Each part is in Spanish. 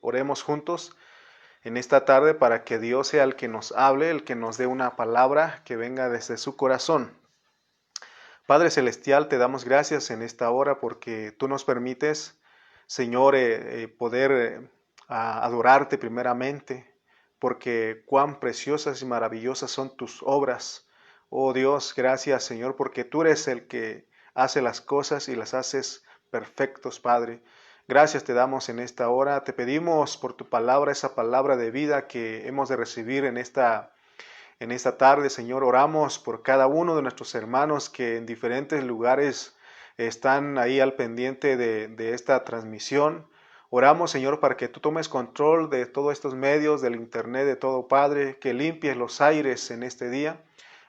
Oremos juntos en esta tarde para que Dios sea el que nos hable, el que nos dé una palabra que venga desde su corazón. Padre Celestial, te damos gracias en esta hora porque tú nos permites, Señor, poder adorarte primeramente, porque cuán preciosas y maravillosas son tus obras. Oh Dios, gracias, Señor, porque tú eres el que hace las cosas y las haces perfectos, Padre. Gracias te damos en esta hora. Te pedimos por tu palabra, esa palabra de vida que hemos de recibir en esta tarde, Señor. Oramos por cada uno de nuestros hermanos que en diferentes lugares están ahí al pendiente de esta transmisión. Oramos, Señor, para que tú tomes control de todos estos medios, del internet, de todo, Padre, que limpies los aires en este día,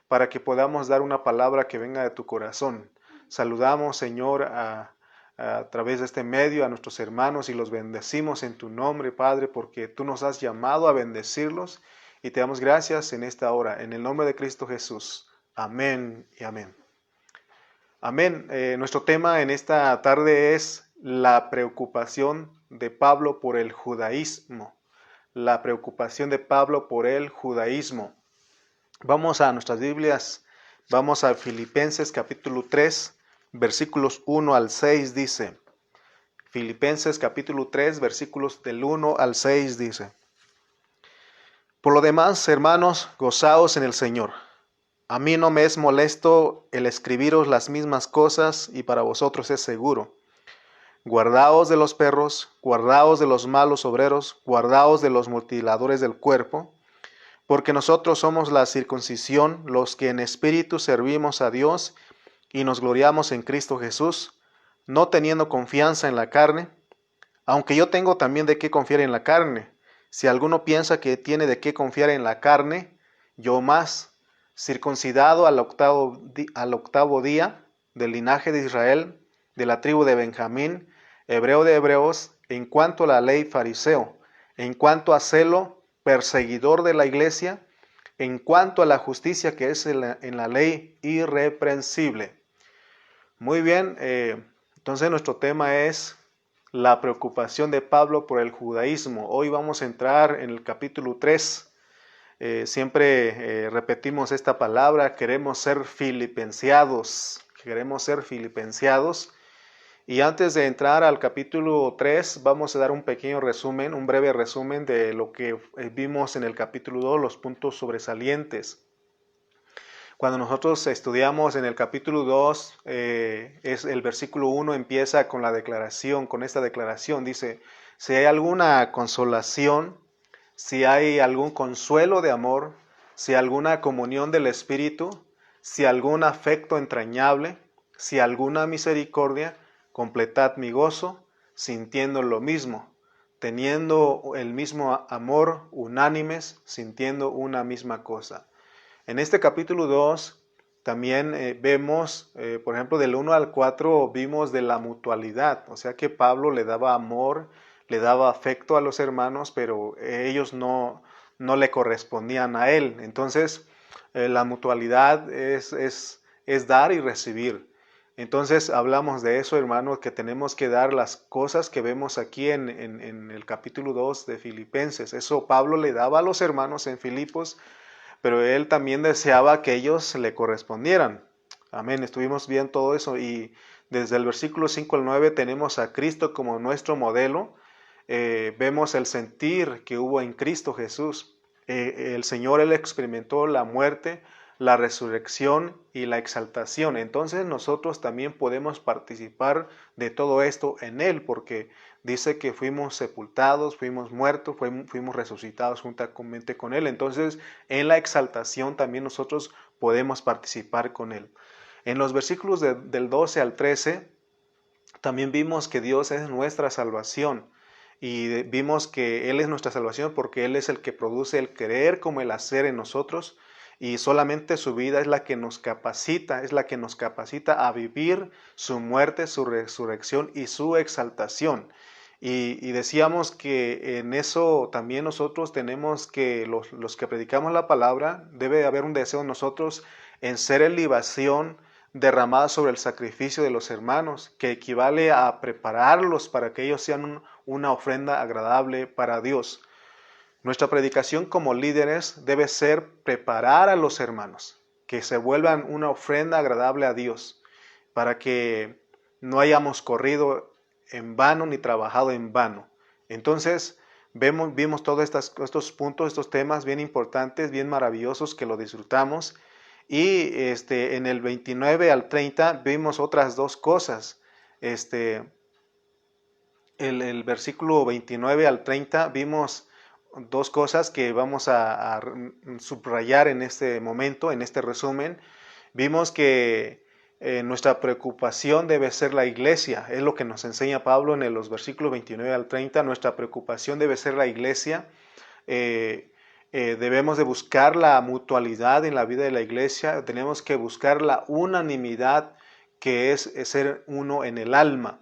para que podamos dar una palabra que venga de tu corazón. Saludamos, Señor, a través de este medio a nuestros hermanos y los bendecimos en tu nombre, Padre, porque tú nos has llamado a bendecirlos y te damos gracias en esta hora, en el nombre de Cristo Jesús. Amén y amén. Amén. Nuestro tema en esta tarde es la preocupación de Pablo por el judaísmo. La preocupación de Pablo por el judaísmo. Vamos a nuestras Biblias, vamos a Filipenses capítulo 3, versículos 1 al 6 dice. Filipenses capítulo 3, versículos del 1 al 6 dice. Por lo demás, hermanos, gozaos en el Señor. A mí no me es molesto el escribiros las mismas cosas y para vosotros es seguro. Guardaos de los perros, guardaos de los malos obreros, guardaos de los mutiladores del cuerpo, porque nosotros somos la circuncisión, los que en espíritu servimos a Dios y nos gloriamos en Cristo Jesús, no teniendo confianza en la carne, aunque yo tengo también de qué confiar en la carne. Si alguno piensa que tiene de qué confiar en la carne, yo más, circuncidado al octavo día, del linaje de Israel, de la tribu de Benjamín, hebreo de hebreos, en cuanto a la ley fariseo, en cuanto a celo, perseguidor de la iglesia, en cuanto a la justicia que es en la ley, irreprensible. Muy bien, entonces nuestro tema es la preocupación de Pablo por el judaísmo. Hoy vamos a entrar en el capítulo 3. Siempre repetimos esta palabra, queremos ser filipenseados. Y antes de entrar al capítulo 3, vamos a dar un pequeño resumen, un breve resumen de lo que vimos en el capítulo 2, los puntos sobresalientes. Cuando nosotros estudiamos en el capítulo 2, es el versículo 1 empieza con la declaración, con esta declaración. Dice, si hay alguna consolación, si hay algún consuelo de amor, si alguna comunión del Espíritu, si algún afecto entrañable, si alguna misericordia, completad mi gozo, sintiendo lo mismo, teniendo el mismo amor, unánimes, sintiendo una misma cosa. En este capítulo 2 también vemos, por ejemplo, del 1 al 4 vimos de la mutualidad, o sea que Pablo le daba amor, le daba afecto a los hermanos, pero ellos no le correspondían a él. Entonces, la mutualidad es dar y recibir. Entonces, hablamos de eso, hermanos, que tenemos que dar las cosas que vemos aquí en el capítulo 2 de Filipenses. Eso Pablo le daba a los hermanos en Filipos, pero él también deseaba que ellos le correspondieran. Amén, estuvimos viendo todo eso y desde el versículo 5 al 9 tenemos a Cristo como nuestro modelo. Vemos el sentir que hubo en Cristo Jesús. El Señor, Él experimentó la muerte, la resurrección y la exaltación. Entonces nosotros también podemos participar de todo esto en Él, porque dice que fuimos sepultados, fuimos muertos, fuimos resucitados juntamente con Él. Entonces en la exaltación también nosotros podemos participar con Él. En los versículos del 12 al 13 también vimos que Dios es nuestra salvación. Y vimos que Él es nuestra salvación porque Él es el que produce el querer como el hacer en nosotros, y solamente su vida es la que nos capacita, a vivir su muerte, su resurrección y su exaltación. Y decíamos que en eso también nosotros tenemos que, los que predicamos la palabra, debe haber un deseo en nosotros en ser en libación derramada sobre el sacrificio de los hermanos, que equivale a prepararlos para que ellos sean una ofrenda agradable para Dios. Nuestra predicación como líderes debe ser preparar a los hermanos, que se vuelvan una ofrenda agradable a Dios, para que no hayamos corrido en vano ni trabajado en vano. Entonces, vimos todos estos puntos, estos temas bien importantes, bien maravillosos, que lo disfrutamos. Y en el 29 al 30 vimos otras dos cosas. El versículo 29 al 30 vimos dos cosas que vamos a subrayar en este momento, en este resumen. Vimos que nuestra preocupación debe ser la iglesia, es lo que nos enseña Pablo en los versículos 29 al 30. Nuestra preocupación debe ser la iglesia. Debemos de buscar la mutualidad en la vida de la iglesia, tenemos que buscar la unanimidad, que es ser uno en el alma.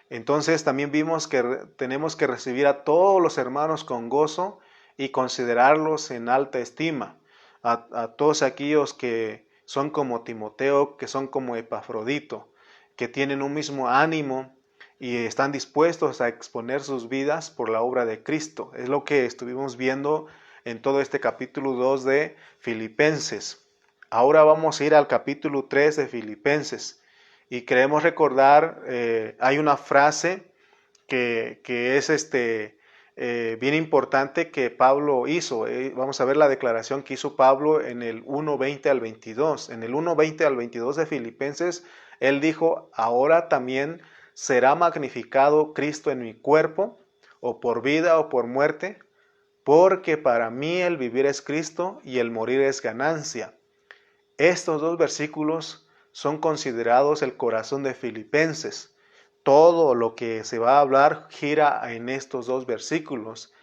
Entonces también vimos que tenemos que recibir a todos los hermanos con gozo y considerarlos en alta estima. A todos aquellos que son como Timoteo, que son como Epafrodito, que tienen un mismo ánimo y están dispuestos a exponer sus vidas por la obra de Cristo. Es lo que estuvimos viendo en todo este capítulo 2 de Filipenses. Ahora vamos a ir al capítulo 3 de Filipenses. Y queremos recordar, hay una frase que es bien importante que Pablo hizo. Vamos a ver la declaración que hizo Pablo en el 1:20 al 22. En el 1:20 al 22 de Filipenses, él dijo: ahora también será magnificado Cristo en mi cuerpo, o por vida o por muerte, porque para mí el vivir es Cristo y el morir es ganancia. Estos dos versículos son considerados el corazón de Filipenses. Todo lo que se va a hablar gira en estos dos versículos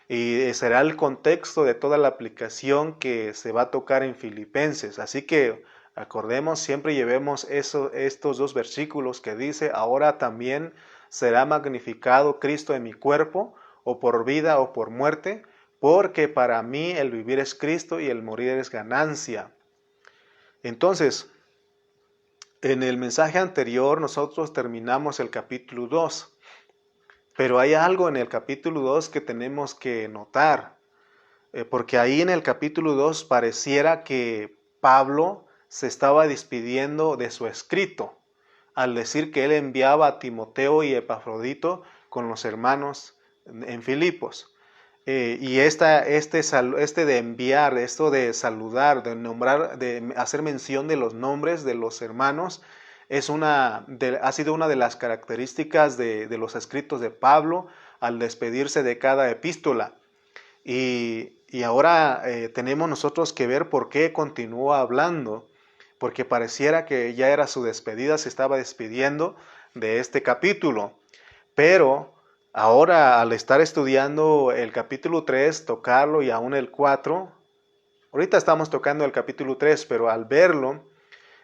y será el contexto de toda la aplicación que se va a tocar en Filipenses. Así que acordemos, siempre llevemos estos dos versículos que dice: ahora también será magnificado Cristo en mi cuerpo, o por vida o por muerte, porque para mí el vivir es Cristo y el morir es ganancia. Entonces, en el mensaje anterior nosotros terminamos el capítulo 2, pero hay algo en el capítulo 2 que tenemos que notar, porque ahí en el capítulo 2 pareciera que Pablo se estaba despidiendo de su escrito, al decir que él enviaba a Timoteo y Epafrodito con los hermanos en Filipos. Y de enviar, esto de saludar, de nombrar, de hacer mención de los nombres de los hermanos, ha sido una de las características de los escritos de Pablo al despedirse de cada epístola. Y ahora tenemos nosotros que ver por qué continuó hablando, porque pareciera que ya era su despedida, se estaba despidiendo de este capítulo. Pero ahora, al estar estudiando el capítulo 3, tocarlo y aún el 4, ahorita estamos tocando el capítulo 3, pero al verlo,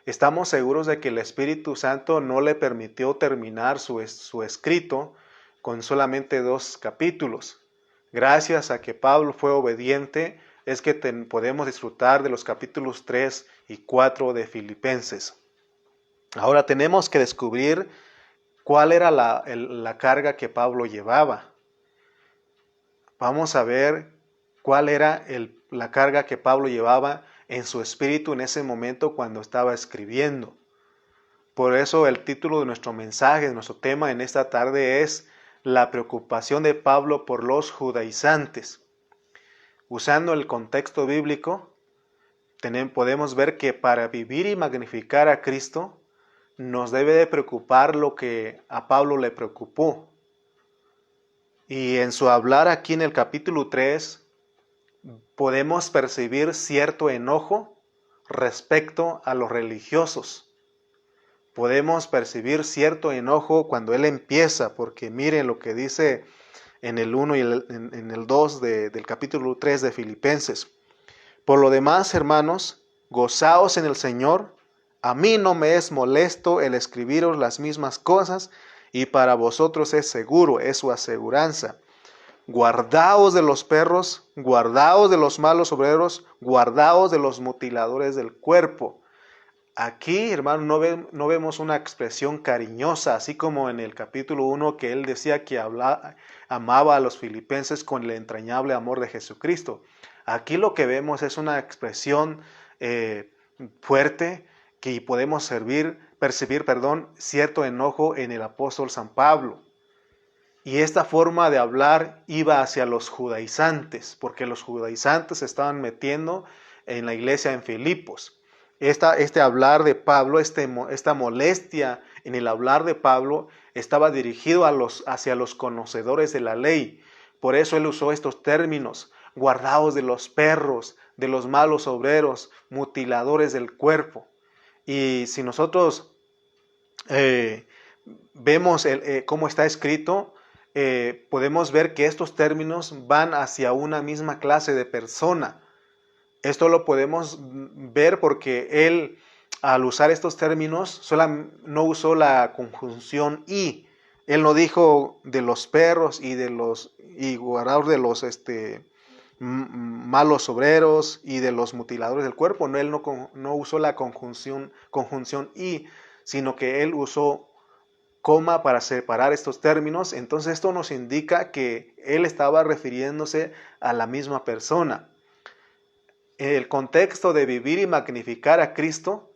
estamos seguros de que el Espíritu Santo no le permitió terminar su escrito con solamente 2 capítulos. Gracias a que Pablo fue obediente, es que podemos disfrutar de los capítulos 3 y 4 de Filipenses. Ahora tenemos que descubrir cuál era la carga que Pablo llevaba. Vamos a ver cuál era la carga que Pablo llevaba en su espíritu en ese momento cuando estaba escribiendo. Por eso el título de nuestro mensaje, de nuestro tema en esta tarde es la preocupación de Pablo por los judaizantes. Usando el contexto bíblico, podemos ver que para vivir y magnificar a Cristo, nos debe de preocupar lo que a Pablo le preocupó. Y en su hablar aquí en el capítulo 3, podemos percibir cierto enojo respecto a los religiosos. Podemos percibir cierto enojo cuando él empieza, porque miren lo que dice en el 1 y en el 2 del capítulo 3 de Filipenses. Por lo demás, hermanos, gozaos en el Señor. A mí no me es molesto el escribiros las mismas cosas, y para vosotros es seguro, es su aseguranza. Guardaos de los perros, guardaos de los malos obreros, guardaos de los mutiladores del cuerpo. Aquí, hermano, no vemos una expresión cariñosa, así como en el capítulo 1 que él decía que amaba a los filipenses con el entrañable amor de Jesucristo. Aquí lo que vemos es una expresión fuerte que podemos percibir, cierto enojo en el apóstol San Pablo. Y esta forma de hablar iba hacia los judaizantes, porque los judaizantes se estaban metiendo en la iglesia en Filipos. Este hablar de Pablo, esta molestia en el hablar de Pablo, estaba dirigido hacia los conocedores de la ley. Por eso él usó estos términos: guardaos de los perros, de los malos obreros, mutiladores del cuerpo. Y si nosotros vemos cómo está escrito, podemos ver que estos términos van hacia una misma clase de persona. Esto lo podemos ver porque él, al usar estos términos, no usó la conjunción y. Él no dijo de los perros y guardador de los malos obreros y de los mutiladores del cuerpo. No, él no usó la conjunción y, sino que él usó coma para separar estos términos. Entonces esto nos indica que él estaba refiriéndose a la misma persona. El contexto de vivir y magnificar a Cristo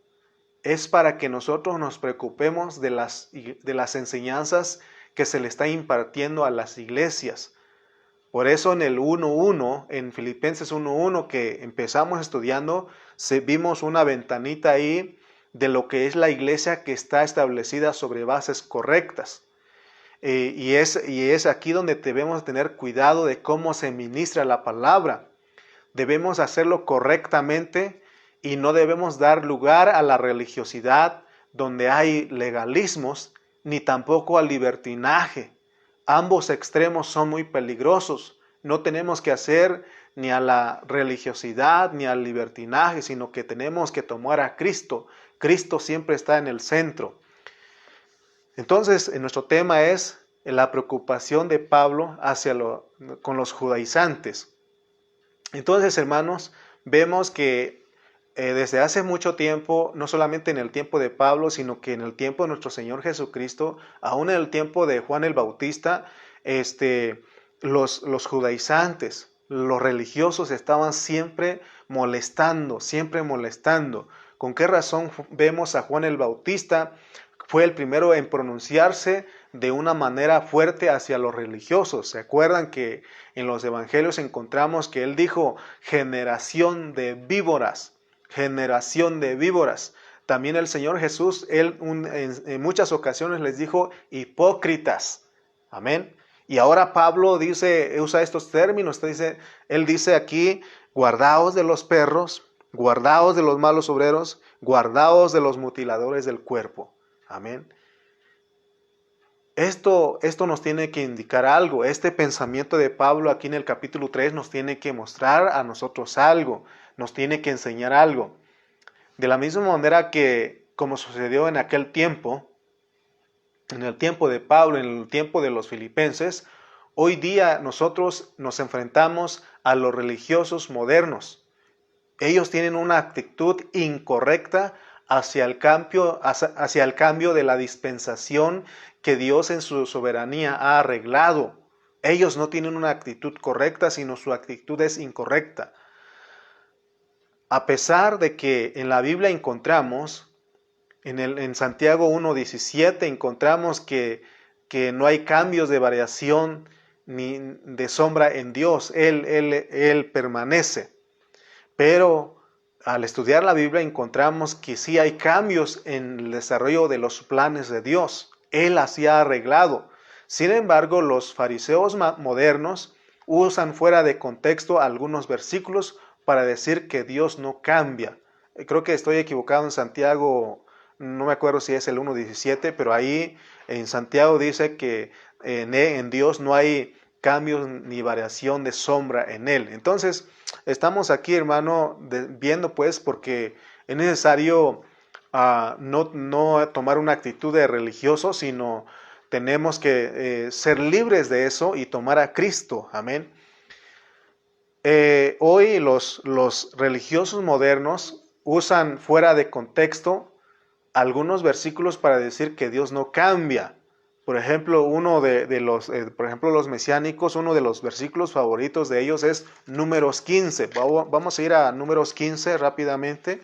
es para que nosotros nos preocupemos de las enseñanzas que se le está impartiendo a las iglesias. Por eso en el 1.1, en Filipenses 1.1 que empezamos estudiando, vimos una ventanita ahí de lo que es la iglesia que está establecida sobre bases correctas. Y es aquí donde debemos tener cuidado de cómo se ministra la palabra. Debemos hacerlo correctamente y no debemos dar lugar a la religiosidad donde hay legalismos, ni tampoco al libertinaje. Ambos extremos son muy peligrosos. No tenemos que hacer ni a la religiosidad ni al libertinaje, sino que tenemos que tomar a Cristo. Cristo siempre está en el centro. Entonces, nuestro tema es la preocupación de Pablo con los judaizantes. Entonces, hermanos, vemos que desde hace mucho tiempo, no solamente en el tiempo de Pablo, sino que en el tiempo de nuestro Señor Jesucristo, aún en el tiempo de Juan el Bautista, los judaizantes, los religiosos estaban siempre molestando. ¿Con qué razón vemos a Juan el Bautista? Fue el primero en pronunciarse de una manera fuerte hacia los religiosos. ¿Se acuerdan que en los evangelios encontramos que él dijo generación de víboras? Generación de víboras. También el Señor Jesús, en muchas ocasiones les dijo hipócritas. Amén. Y ahora Pablo usa estos términos. Él dice aquí, guardaos de los perros, guardaos de los malos obreros, guardaos de los mutiladores del cuerpo. Amén. Esto nos tiene que indicar algo. Este pensamiento de Pablo aquí en el capítulo 3 nos tiene que mostrar a nosotros algo. Nos tiene que enseñar algo. De la misma manera que, como sucedió en aquel tiempo, en el tiempo de Pablo, en el tiempo de los filipenses, hoy día nosotros nos enfrentamos a los religiosos modernos. Ellos tienen una actitud incorrecta hacia el cambio de la dispensación que Dios en su soberanía ha arreglado. Ellos no tienen una actitud correcta, sino su actitud es incorrecta. A pesar de que en la Biblia encontramos, en Santiago 1.17 encontramos que no hay cambios de variación ni de sombra en Dios. Él permanece. Pero al estudiar la Biblia encontramos que sí hay cambios en el desarrollo de los planes de Dios. Él así ha arreglado. Sin embargo, los fariseos modernos usan fuera de contexto algunos versículos para decir que Dios no cambia. Creo que estoy equivocado en Santiago, no me acuerdo si es el 1.17, pero ahí en Santiago dice que en Dios no hay cambios ni variación de sombra en Él. Entonces, estamos aquí, hermano, viendo pues porque es necesario no tomar una actitud de religioso, sino tenemos que ser libres de eso y tomar a Cristo. Amén. Hoy los religiosos modernos usan fuera de contexto algunos versículos para decir que Dios no cambia. Por ejemplo, los mesiánicos, uno de los versículos favoritos de ellos es Números 15. Vamos a ir a Números 15 rápidamente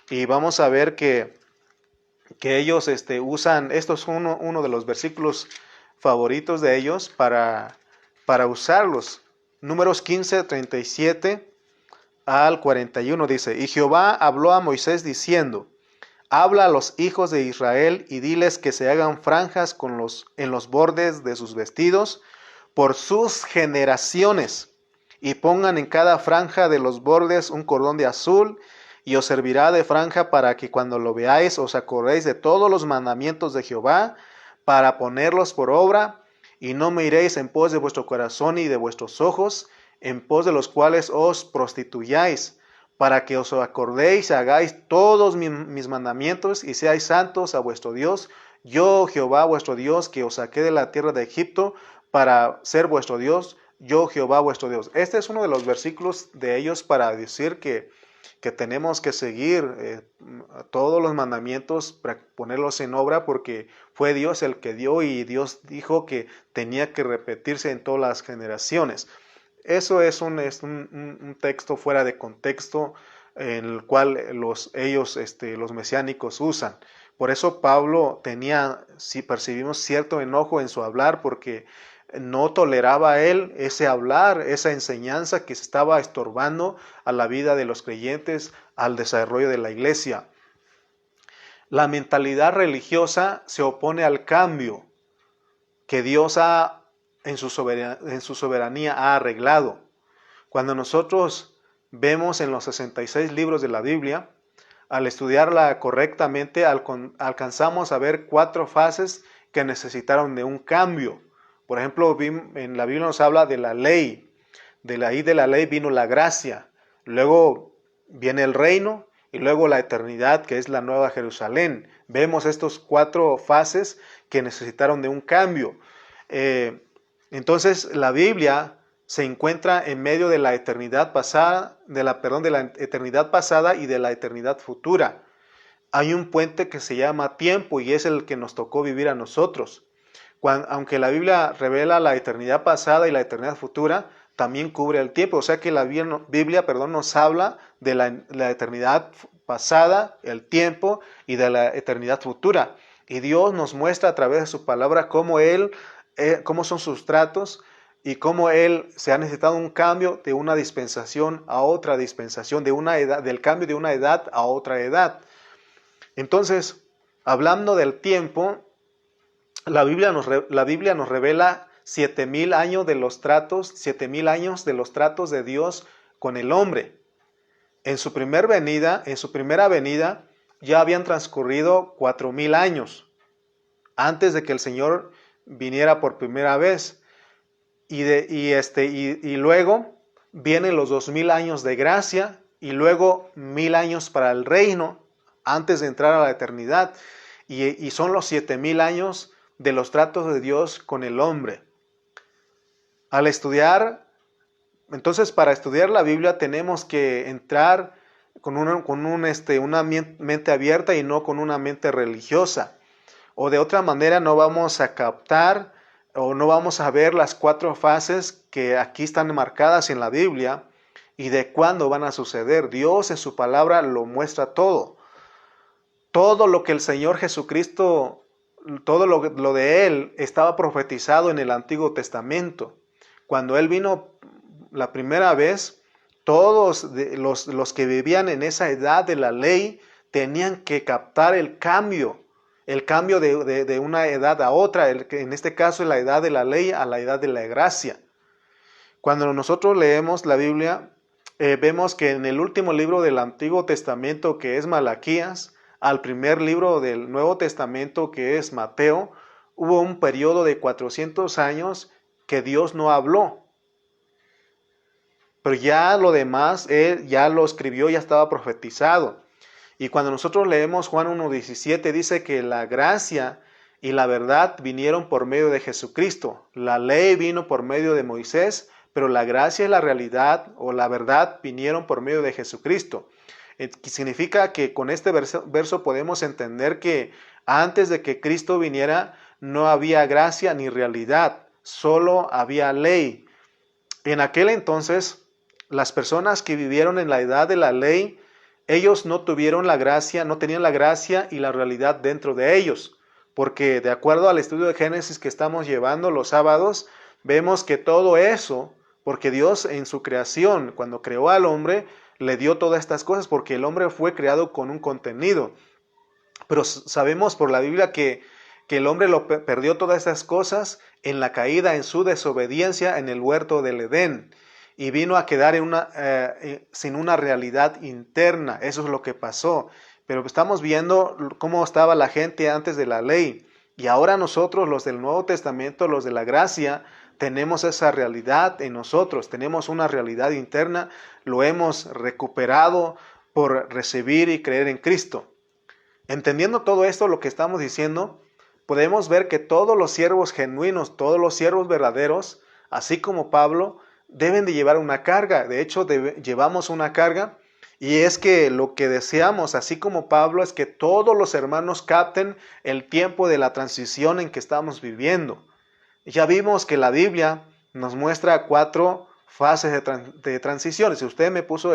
y vamos a ver que ellos usan, esto es uno de los versículos favoritos de ellos para usarlos. Números 15, 37 al 41 dice: Y Jehová habló a Moisés diciendo: Habla a los hijos de Israel y diles que se hagan franjas en los bordes de sus vestidos por sus generaciones, y pongan en cada franja de los bordes un cordón de azul, y os servirá de franja para que cuando lo veáis os acordéis de todos los mandamientos de Jehová, para ponerlos por obra, y no me iréis en pos de vuestro corazón y de vuestros ojos, en pos de los cuales os prostituyáis, para que os acordéis y hagáis todos mis mandamientos y seáis santos a vuestro Dios. Yo, Jehová vuestro Dios, que os saqué de la tierra de Egipto para ser vuestro Dios, yo, Jehová vuestro Dios. Este es uno de los versículos de ellos para decir que tenemos que seguir todos los mandamientos, para ponerlos en obra, porque fue Dios el que dio y Dios dijo que tenía que repetirse en todas las generaciones. Eso es un texto fuera de contexto en el cual los mesiánicos usan. Por eso Pablo tenía, si percibimos, cierto enojo en su hablar, porque no toleraba él ese hablar, esa enseñanza que estaba estorbando a la vida de los creyentes, al desarrollo de la iglesia. La mentalidad religiosa se opone al cambio que Dios en su soberanía ha arreglado. Cuando nosotros vemos en los 66 libros de la Biblia, al estudiarla correctamente, alcanzamos a ver 4 fases que necesitaron de un cambio. Por ejemplo, en la Biblia nos habla de la ley. De la ley vino la gracia. Luego viene el reino y luego la eternidad, que es la nueva Jerusalén. Vemos estos 4 fases que necesitaron de un cambio. Entonces la Biblia se encuentra en medio de la eternidad pasada, de la eternidad pasada y de la eternidad futura. Hay un puente que se llama tiempo y es el que nos tocó vivir a nosotros. Aunque la Biblia revela la eternidad pasada y la eternidad futura, también cubre el tiempo. O sea que la Biblia nos habla de la eternidad pasada, el tiempo y de la eternidad futura. Y Dios nos muestra a través de su palabra cómo son sus tratos y cómo Él se ha necesitado un cambio de una dispensación a otra dispensación, del cambio de una edad a otra edad. Entonces, hablando del tiempo, la Biblia nos revela 7,000 años de los tratos, 7,000 años de los tratos de Dios con el hombre. En su primera venida, ya habían transcurrido 4,000 años antes de que el Señor viniera por primera vez. Y luego vienen los 2,000 años de gracia y luego 1,000 años para el reino antes de entrar a la eternidad. Y son los 7,000 años de los tratos de Dios con el hombre. Entonces para estudiar la Biblia tenemos que entrar con una mente abierta y no con una mente religiosa. O de otra manera no vamos a captar o no vamos a ver las 4 fases que aquí están marcadas en la Biblia y de cuándo van a suceder. Dios en su palabra lo muestra todo. Todo lo que el Señor Jesucristo, todo lo de Él estaba profetizado en el Antiguo Testamento. Cuando Él vino la primera vez, todos los que vivían en esa edad de la ley tenían que captar el cambio de una edad a otra, en este caso la edad de la ley a la edad de la gracia. Cuando nosotros leemos la Biblia, vemos que en el último libro del Antiguo Testamento, que es Malaquías, al primer libro del Nuevo Testamento, que es Mateo, hubo un periodo de 400 años que Dios no habló. Pero ya lo demás, Él ya lo escribió, ya estaba profetizado. Y cuando nosotros leemos Juan 1:17, dice que la gracia y la verdad vinieron por medio de Jesucristo. La ley vino por medio de Moisés, pero la gracia y la realidad o la verdad vinieron por medio de Jesucristo. Que significa que con este verso podemos entender que antes de que Cristo viniera no había gracia ni realidad, solo había ley. En aquel entonces, las personas que vivieron en la edad de la ley, ellos no tuvieron la gracia, no tenían la gracia y la realidad dentro de ellos. Porque de acuerdo al estudio de Génesis que estamos llevando los sábados, vemos que todo eso, porque Dios en su creación, cuando creó al hombre, le dio todas estas cosas, porque el hombre fue creado con un contenido. Pero sabemos por la Biblia que el hombre perdió todas estas cosas en la caída, en su desobediencia en el huerto del Edén. Y vino a quedar sin una realidad interna. Eso es lo que pasó. Pero estamos viendo cómo estaba la gente antes de la ley. Y ahora nosotros, los del Nuevo Testamento, los de la gracia, tenemos esa realidad en nosotros. Tenemos una realidad interna. Lo hemos recuperado por recibir y creer en Cristo. Entendiendo todo esto, lo que estamos diciendo, podemos ver que todos los siervos genuinos, todos los siervos verdaderos, así como Pablo, deben de llevar una carga. De hecho, llevamos una carga, y es que lo que deseamos, así como Pablo, es que todos los hermanos capten el tiempo de la transición en que estamos viviendo. Ya vimos que la Biblia nos muestra 4 fases de transición. Si usted me puso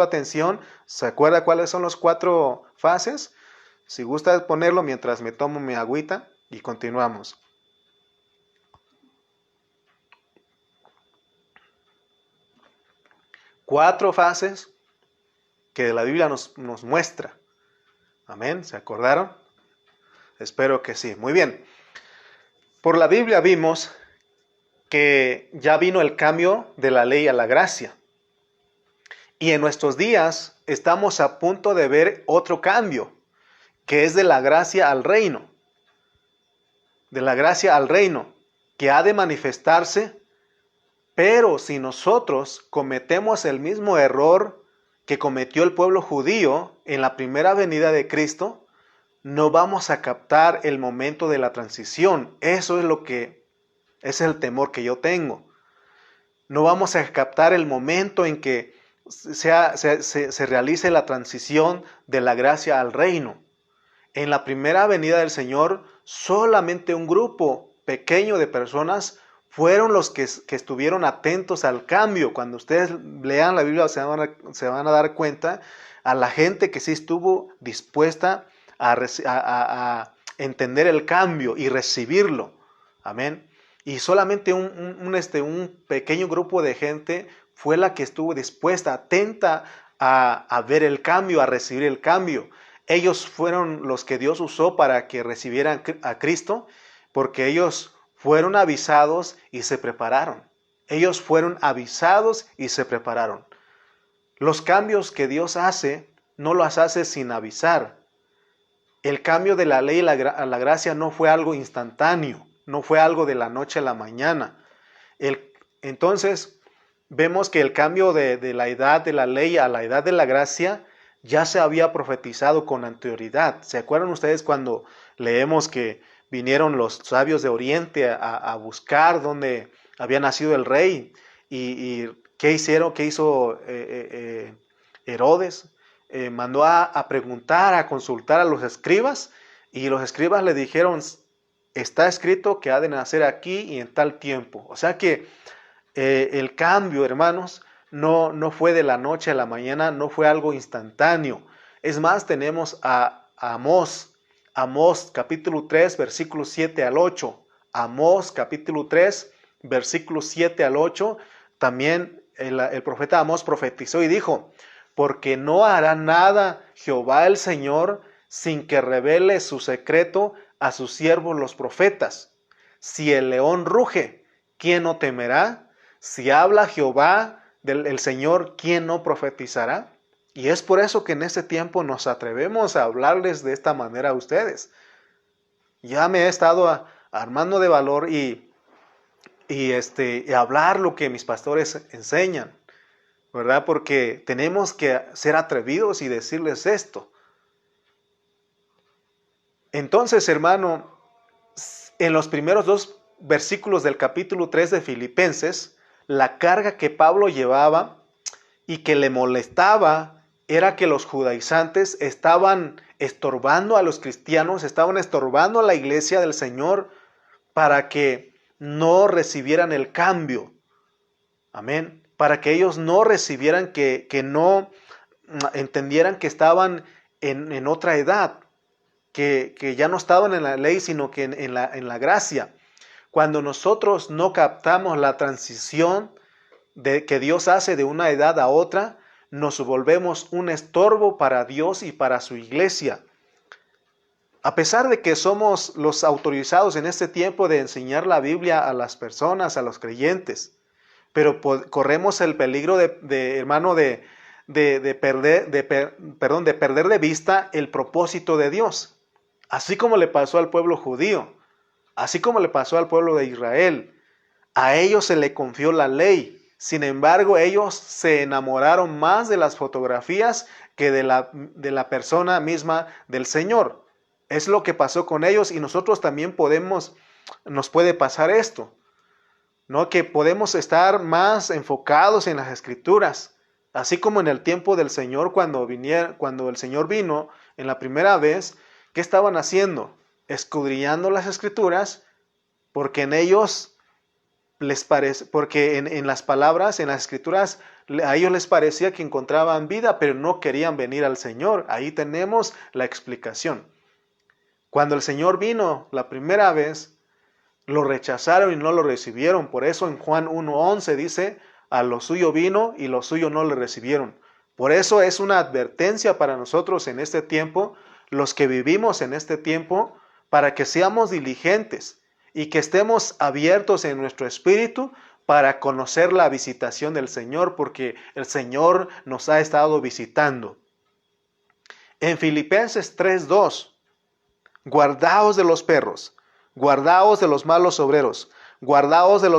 atención, ¿se acuerda cuáles son las 4 fases? Si gusta ponerlo mientras me tomo mi agüita y continuamos. Cuatro fases que la Biblia nos muestra. Amén, ¿se acordaron? Espero que sí. Muy bien. Por la Biblia vimos que ya vino el cambio de la ley a la gracia. Y en nuestros días estamos a punto de ver otro cambio, que es de la gracia al reino. De la gracia al reino, que ha de manifestarse. Pero si nosotros cometemos el mismo error que cometió el pueblo judío en la primera venida de Cristo, no vamos a captar el momento de la transición. Eso es el temor que yo tengo. No vamos a captar el momento en que se realice la transición de la gracia al reino. En la primera venida del Señor, solamente un grupo pequeño de personas fueron los que estuvieron atentos al cambio. Cuando ustedes lean la Biblia se van a dar cuenta a la gente que sí estuvo dispuesta a entender el cambio y recibirlo. Amén. Y solamente un pequeño grupo de gente fue la que estuvo dispuesta, atenta a ver el cambio, a recibir el cambio. Ellos fueron los que Dios usó para que recibieran a Cristo, porque ellos fueron avisados y se prepararon. Ellos fueron avisados y se prepararon. Los cambios que Dios hace, no los hace sin avisar. El cambio de la ley a la gracia no fue algo instantáneo, no fue algo de la noche a la mañana. Entonces, vemos que el cambio de la edad de la ley a la edad de la gracia ya se había profetizado con anterioridad. ¿Se acuerdan ustedes cuando leemos que vinieron los sabios de Oriente a buscar dónde había nacido el rey? ¿Y qué hicieron? ¿Qué hizo Herodes? Mandó a preguntar, a consultar a los escribas, y los escribas le dijeron, está escrito que ha de nacer aquí y en tal tiempo. O sea que el cambio, hermanos, no fue de la noche a la mañana, no fue algo instantáneo. Es más, tenemos a Amós capítulo 3, versículos 7 al 8. Amós capítulo 3, versículos 7 al 8. También el profeta Amós profetizó y dijo, porque no hará nada Jehová el Señor sin que revele su secreto a sus siervos los profetas. Si el león ruge, ¿quién no temerá? Si habla Jehová el Señor, ¿quién no profetizará? Y es por eso que en este tiempo nos atrevemos a hablarles de esta manera a ustedes. Ya me he estado armando de valor y hablar lo que mis pastores enseñan, ¿verdad? Porque tenemos que ser atrevidos y decirles esto. Entonces, hermano, en los primeros 2 versículos del capítulo 3 de Filipenses, la carga que Pablo llevaba y que le molestaba era que los judaizantes estaban estorbando a los cristianos, estaban estorbando a la iglesia del Señor para que no recibieran el cambio. Amén. Para que ellos no recibieran, que no entendieran que estaban en otra edad, que ya no estaban en la ley, sino que en la gracia. Cuando nosotros no captamos la transición que Dios hace de una edad a otra, nos volvemos un estorbo para Dios y para su iglesia. A pesar de que somos los autorizados en este tiempo de enseñar la Biblia a las personas, a los creyentes, pero corremos el peligro hermano, de perder de vista el propósito de Dios. Así como le pasó al pueblo judío, así como le pasó al pueblo de Israel. A ellos se le confió la ley. Sin embargo, ellos se enamoraron más de las fotografías que de la persona misma del Señor. Es lo que pasó con ellos, y nosotros también nos puede pasar esto, ¿no? Que podemos estar más enfocados en las Escrituras, así como en el tiempo del Señor, cuando el Señor vino en la primera vez. ¿Qué estaban haciendo? Escudriñando las Escrituras, porque en ellos porque en las palabras, en las Escrituras, a ellos les parecía que encontraban vida, pero no querían venir al Señor. Ahí tenemos la explicación. Cuando el Señor vino la primera vez, lo rechazaron y no lo recibieron. Por eso en Juan 1:11 dice, a lo suyo vino y lo suyo no le recibieron. Por eso es una advertencia para nosotros en este tiempo, los que vivimos en este tiempo, para que seamos diligentes y que estemos abiertos en nuestro espíritu para conocer la visitación del Señor, porque el Señor nos ha estado visitando. En Filipenses 3:2, guardaos de los perros, guardaos de los malos obreros, guardaos de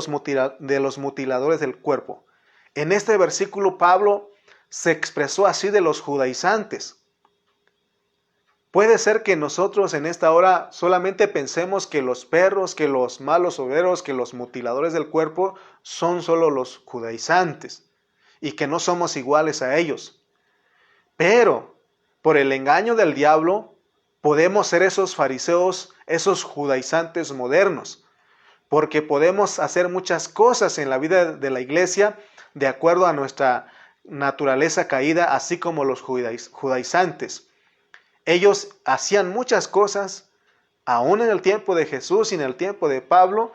los mutiladores del cuerpo. En este versículo Pablo se expresó así de los judaizantes. Puede ser que nosotros en esta hora solamente pensemos que los perros, que los malos obreros, que los mutiladores del cuerpo son solo los judaizantes y que no somos iguales a ellos. Pero por el engaño del diablo podemos ser esos fariseos, esos judaizantes modernos, porque podemos hacer muchas cosas en la vida de la iglesia de acuerdo a nuestra naturaleza caída, así como los judaizantes. Ellos hacían muchas cosas, aún en el tiempo de Jesús y en el tiempo de Pablo,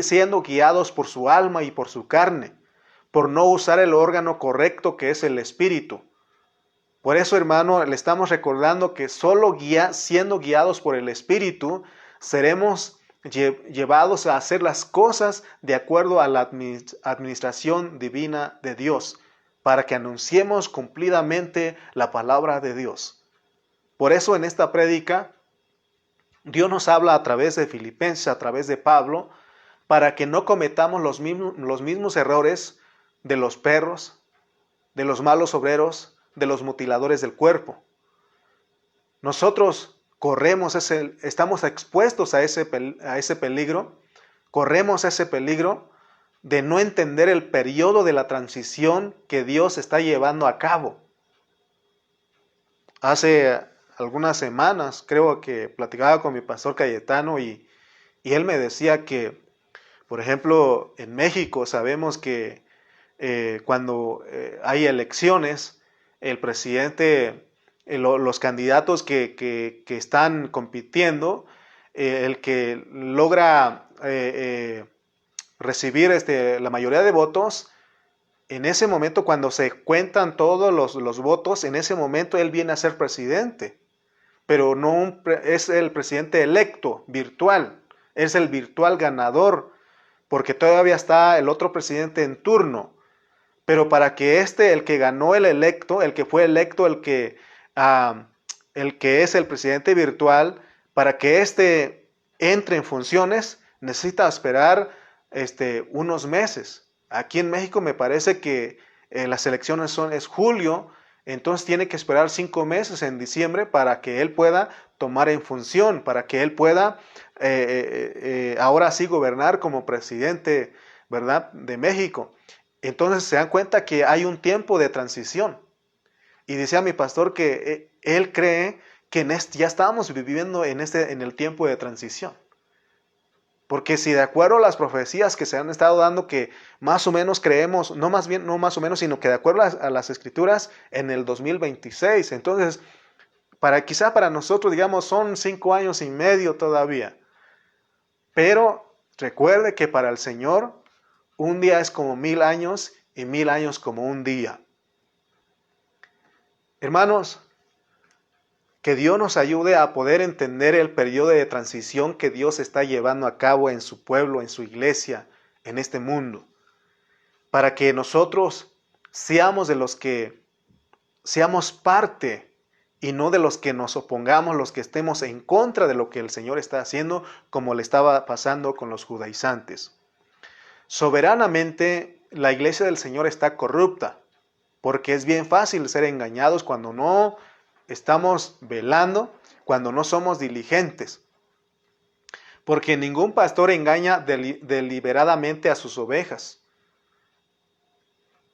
siendo guiados por su alma y por su carne, por no usar el órgano correcto que es el espíritu. Por eso, hermano, le estamos recordando que solo siendo guiados por el espíritu, seremos llevados a hacer las cosas de acuerdo a la administración divina de Dios, para que anunciemos cumplidamente la palabra de Dios. Por eso en esta prédica, Dios nos habla a través de Filipenses, a través de Pablo, para que no cometamos los mismos errores de los perros, de los malos obreros, de los mutiladores del cuerpo. Nosotros estamos expuestos a ese peligro, corremos ese peligro de no entender el periodo de la transición que Dios está llevando a cabo. Hace algunas semanas creo que platicaba con mi pastor Cayetano y él me decía que, por ejemplo, en México sabemos que cuando hay elecciones, el presidente, los candidatos que están compitiendo, el que logra recibir la mayoría de votos, en ese momento, cuando se cuentan todos los votos, en ese momento él viene a ser presidente. Pero no es el presidente electo, virtual. Es el virtual ganador, porque todavía está el otro presidente en turno. Pero para que el que ganó el electo, el que fue electo, el que es el presidente virtual, para que entre en funciones, necesita esperar unos meses. Aquí en México me parece que las elecciones es julio, entonces tiene que esperar 5 meses en diciembre para que él pueda tomar en función, para que él pueda ahora sí gobernar como presidente, ¿verdad?, de México. Entonces se dan cuenta que hay un tiempo de transición. Y decía mi pastor que él cree que ya estamos viviendo en el tiempo de transición. Porque si de acuerdo a las profecías que se han estado dando, que más o menos creemos, no más o menos, sino que de acuerdo a las escrituras, en el 2026. Entonces, quizá para nosotros, digamos, son 5 años y medio todavía. Pero recuerde que para el Señor, un día es como 1000 años y 1000 años como un día. Hermanos, que Dios nos ayude a poder entender el periodo de transición que Dios está llevando a cabo en su pueblo, en su iglesia, en este mundo. Para que nosotros seamos de los que seamos parte y no de los que nos opongamos, los que estemos en contra de lo que el Señor está haciendo, como le estaba pasando con los judaizantes. Soberanamente, la iglesia del Señor está corrupta, porque es bien fácil ser engañados cuando no estamos velando, cuando no somos diligentes. Porque ningún pastor engaña deliberadamente a sus ovejas.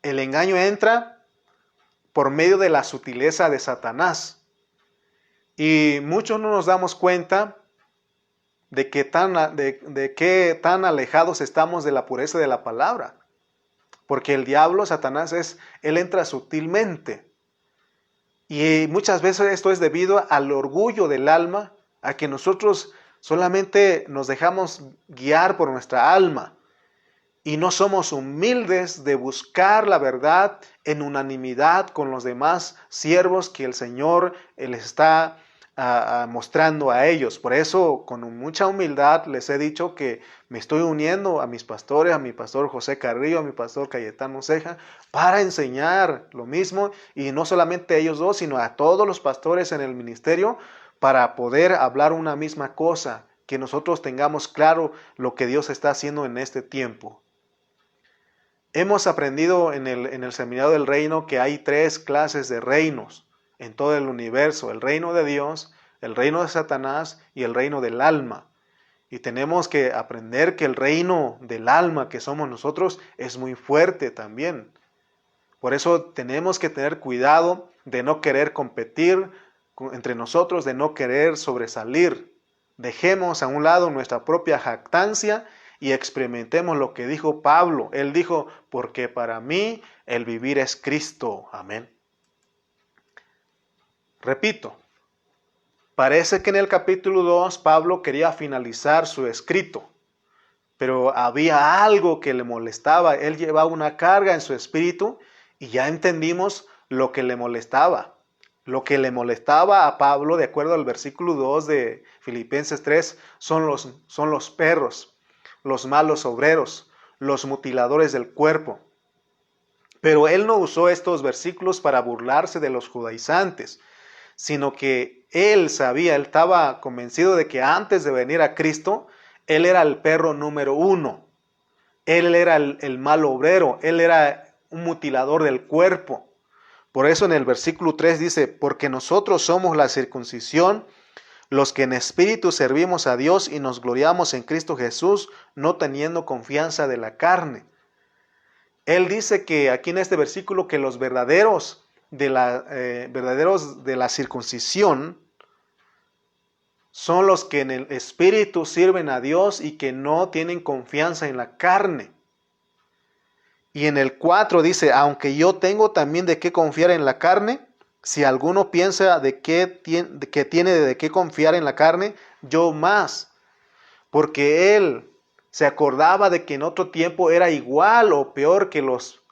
El engaño entra por medio de la sutileza de Satanás. Y muchos no nos damos cuenta de qué tan alejados estamos de la pureza de la palabra. Porque el diablo, Satanás, él entra sutilmente. Y muchas veces esto es debido al orgullo del alma, a que nosotros solamente nos dejamos guiar por nuestra alma y no somos humildes de buscar la verdad en unanimidad con los demás siervos que el Señor les está mostrando a ellos. Por eso, con mucha humildad les he dicho que me estoy uniendo a mis pastores, a mi pastor José Carrillo, a mi pastor Cayetano Ceja, para enseñar lo mismo, y no solamente a ellos dos, sino a todos los pastores en el ministerio, para poder hablar una misma cosa, que nosotros tengamos claro lo que Dios está haciendo en este tiempo. Hemos aprendido en el Seminario del Reino que hay 3 clases de reinos en todo el universo: el reino de Dios, el reino de Satanás y el reino del alma. Y tenemos que aprender que el reino del alma que somos nosotros es muy fuerte también. Por eso tenemos que tener cuidado de no querer competir entre nosotros, de no querer sobresalir. Dejemos a un lado nuestra propia jactancia y experimentemos lo que dijo Pablo. Él dijo: porque para mí el vivir es Cristo. Amén. Repito, parece que en el capítulo 2 Pablo quería finalizar su escrito, pero había algo que le molestaba. Él llevaba una carga en su espíritu y ya entendimos lo que le molestaba. Lo que le molestaba a Pablo, de acuerdo al versículo 2 de Filipenses 3, son los perros, los malos obreros, los mutiladores del cuerpo. Pero él no usó estos versículos para burlarse de los judaizantes, sino que él estaba convencido de que antes de venir a Cristo, él era el perro número 1. Él era el mal obrero, él era un mutilador del cuerpo. Por eso en el versículo 3 dice: porque nosotros somos la circuncisión, los que en espíritu servimos a Dios y nos gloriamos en Cristo Jesús, no teniendo confianza de la carne. Él dice que aquí en este versículo que los verdaderos de la circuncisión son los que en el espíritu sirven a Dios y que no tienen confianza en la carne. Y en el 4 dice: aunque yo tengo también de qué confiar en la carne, si alguno piensa que tiene de qué confiar en la carne, yo más. Porque él se acordaba de que en otro tiempo era igual o peor que los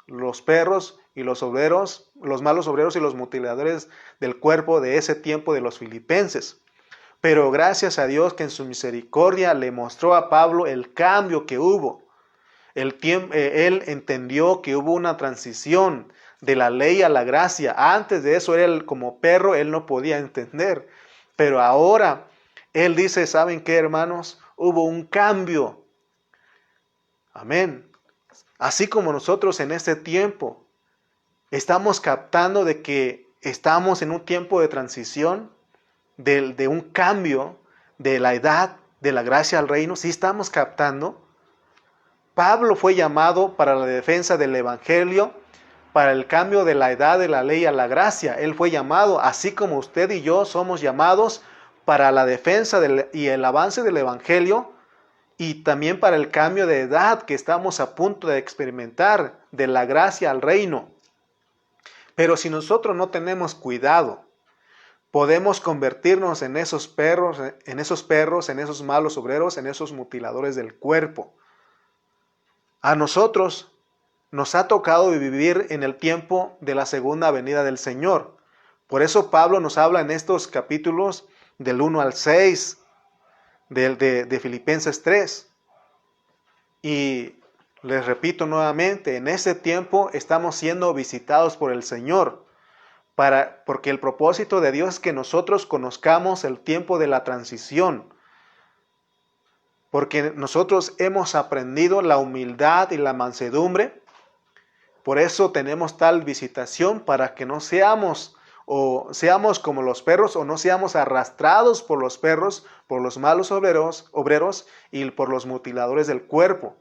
perros y los obreros, los malos obreros y los mutiladores del cuerpo de ese tiempo de los filipenses. Pero gracias a Dios que en su misericordia le mostró a Pablo el cambio que hubo. Él entendió que hubo una transición de la ley a la gracia. Antes de eso, él como perro, él no podía entender. Pero ahora, él dice: ¿saben qué, hermanos? Hubo un cambio. Amén. Así como nosotros en este tiempo estamos captando de que estamos en un tiempo de transición, de un cambio de la edad, de la gracia al reino, ¿sí estamos captando? Pablo fue llamado para la defensa del evangelio, para el cambio de la edad de la ley a la gracia. Él fue llamado, así como usted y yo somos llamados para la defensa y el avance del evangelio, y también para el cambio de edad que estamos a punto de experimentar, de la gracia al reino. Pero si nosotros no tenemos cuidado, podemos convertirnos en esos perros, en esos malos obreros, en esos mutiladores del cuerpo. A nosotros nos ha tocado vivir en el tiempo de la segunda venida del Señor. Por eso Pablo nos habla en estos capítulos del 1 al 6 de Filipenses 3. Y les repito nuevamente, en ese tiempo estamos siendo visitados por el Señor, porque el propósito de Dios es que nosotros conozcamos el tiempo de la transición, porque nosotros hemos aprendido la humildad y la mansedumbre. Por eso tenemos tal visitación, para que no seamos como los perros, o no seamos arrastrados por los perros, por los malos obreros y por los mutiladores del cuerpo.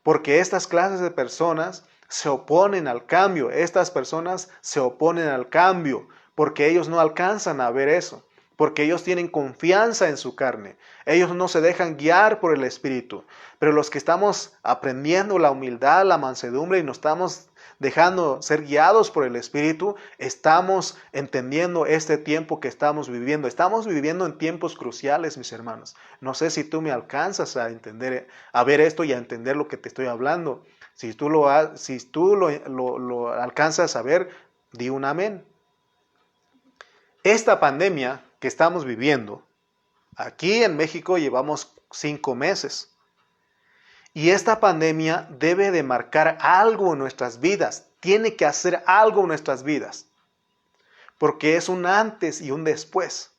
Porque estas clases de personas se oponen al cambio. Estas personas se oponen al cambio porque ellos no alcanzan a ver eso. Porque ellos tienen confianza en su carne. Ellos no se dejan guiar por el Espíritu. Pero los que estamos aprendiendo la humildad, la mansedumbre, y nos estamos dejando ser guiados por el Espíritu, estamos entendiendo este tiempo que estamos viviendo. Estamos viviendo en tiempos cruciales, mis hermanos. No sé si tú me alcanzas a entender, a ver esto y a entender lo que te estoy hablando. Si tú lo alcanzas a ver, di un amén. Esta pandemia que estamos viviendo, aquí en México llevamos 5 meses. Y esta pandemia debe de marcar algo en nuestras vidas. Tiene que hacer algo en nuestras vidas. Porque es un antes y un después.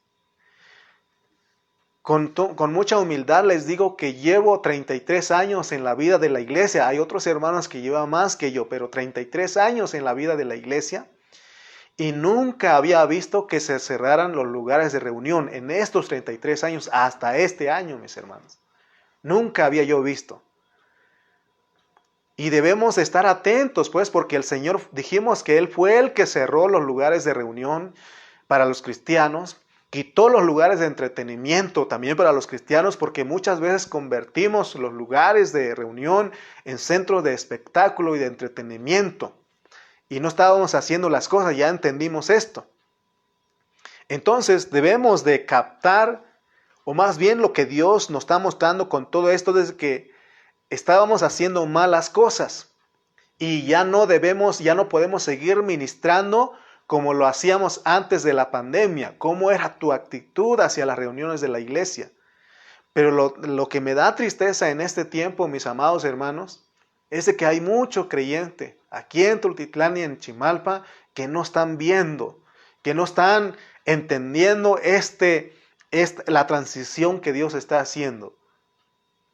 Con mucha humildad les digo que llevo 33 años en la vida de la iglesia. Hay otros hermanos que llevan más que yo, pero 33 años en la vida de la iglesia. Y nunca había visto que se cerraran los lugares de reunión en estos 33 años, hasta este año, mis hermanos. Nunca había yo visto. Y debemos estar atentos, pues, porque el Señor, dijimos que Él fue el que cerró los lugares de reunión para los cristianos, quitó los lugares de entretenimiento también para los cristianos, porque muchas veces convertimos los lugares de reunión en centros de espectáculo y de entretenimiento. Y no estábamos haciendo las cosas, ya entendimos esto. Entonces debemos de captar, o más bien lo que Dios nos está mostrando con todo esto, desde que estábamos haciendo malas cosas. Y ya no podemos seguir ministrando como lo hacíamos antes de la pandemia. ¿Cómo era tu actitud hacia las reuniones de la iglesia? Pero lo que me da tristeza en este tiempo, mis amados hermanos, es de que hay mucho creyente aquí en Tultitlán y en Chimalpa que no están viendo, que no están entendiendo la transición que Dios está haciendo.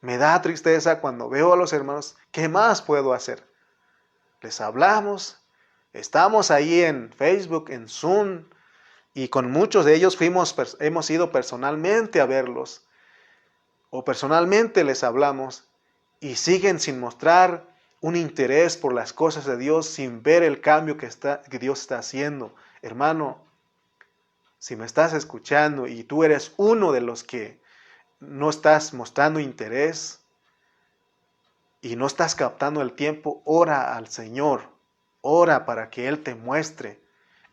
Me da tristeza cuando veo a los hermanos. ¿Qué más puedo hacer? Les hablamos, estamos ahí en Facebook, en Zoom, y con muchos de ellos hemos ido personalmente a verlos, o personalmente les hablamos, y siguen sin mostrar un interés por las cosas de Dios, sin ver el cambio que Dios está haciendo. Hermano, si me estás escuchando y tú eres uno de los que no estás mostrando interés y no estás captando el tiempo, ora al Señor, ora para que Él te muestre.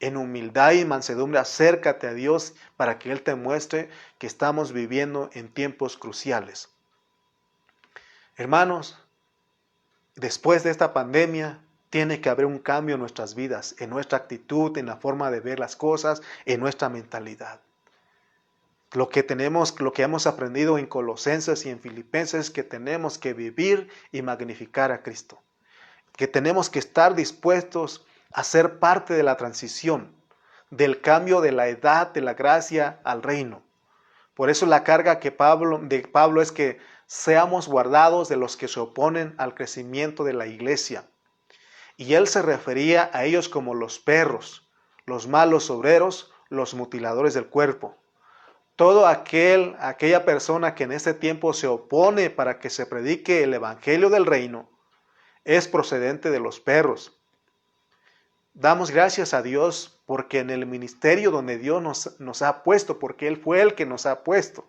En humildad y mansedumbre, acércate a Dios para que Él te muestre que estamos viviendo en tiempos cruciales. Hermanos, después de esta pandemia, tiene que haber un cambio en nuestras vidas, en nuestra actitud, en la forma de ver las cosas, en nuestra mentalidad. Lo que hemos aprendido en Colosenses y en Filipenses es que tenemos que vivir y magnificar a Cristo. Que tenemos que estar dispuestos a ser parte de la transición, del cambio de la edad de la gracia al reino. Por eso la carga de Pablo es que seamos guardados de los que se oponen al crecimiento de la iglesia. Y él se refería a ellos como los perros, los malos obreros, los mutiladores del cuerpo. aquella persona que en este tiempo se opone para que se predique el evangelio del reino, es procedente de los perros. Damos gracias a Dios porque en el ministerio donde Dios nos ha puesto, porque Él fue el que nos ha puesto.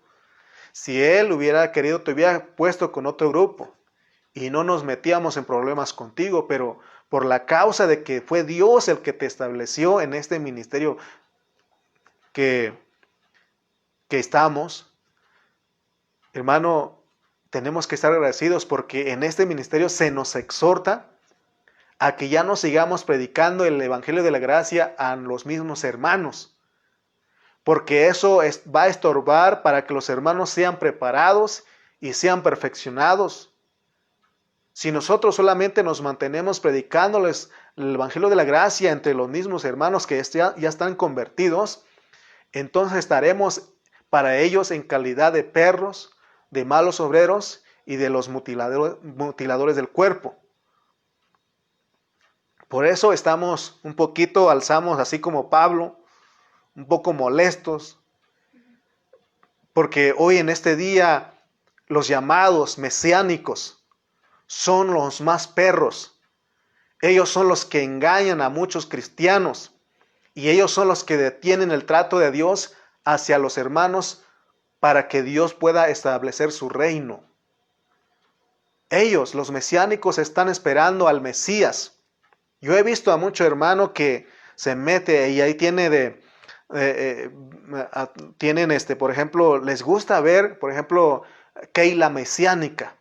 Si Él hubiera querido, te hubiera puesto con otro grupo y no nos metíamos en problemas contigo, pero por la causa de que fue Dios el que te estableció en este ministerio que estamos, hermano, tenemos que estar agradecidos porque en este ministerio se nos exhorta a que ya no sigamos predicando el evangelio de la gracia a los mismos hermanos, porque eso va a estorbar para que los hermanos sean preparados y sean perfeccionados. Si nosotros solamente nos mantenemos predicándoles el evangelio de la gracia entre los mismos hermanos que ya están convertidos, entonces estaremos para ellos en calidad de perros, de malos obreros y de los mutiladores del cuerpo. Por eso estamos un poquito, alzamos así como Pablo, un poco molestos, porque hoy en este día los llamados mesiánicos son los más perros. Ellos son los que engañan a muchos cristianos y ellos son los que detienen el trato de Dios hacia los hermanos para que Dios pueda establecer su reino. Ellos, los mesiánicos, están esperando al Mesías. Yo he visto a mucho hermano que se mete y ahí tienen por ejemplo, les gusta ver, por ejemplo, Keila Mesiánica,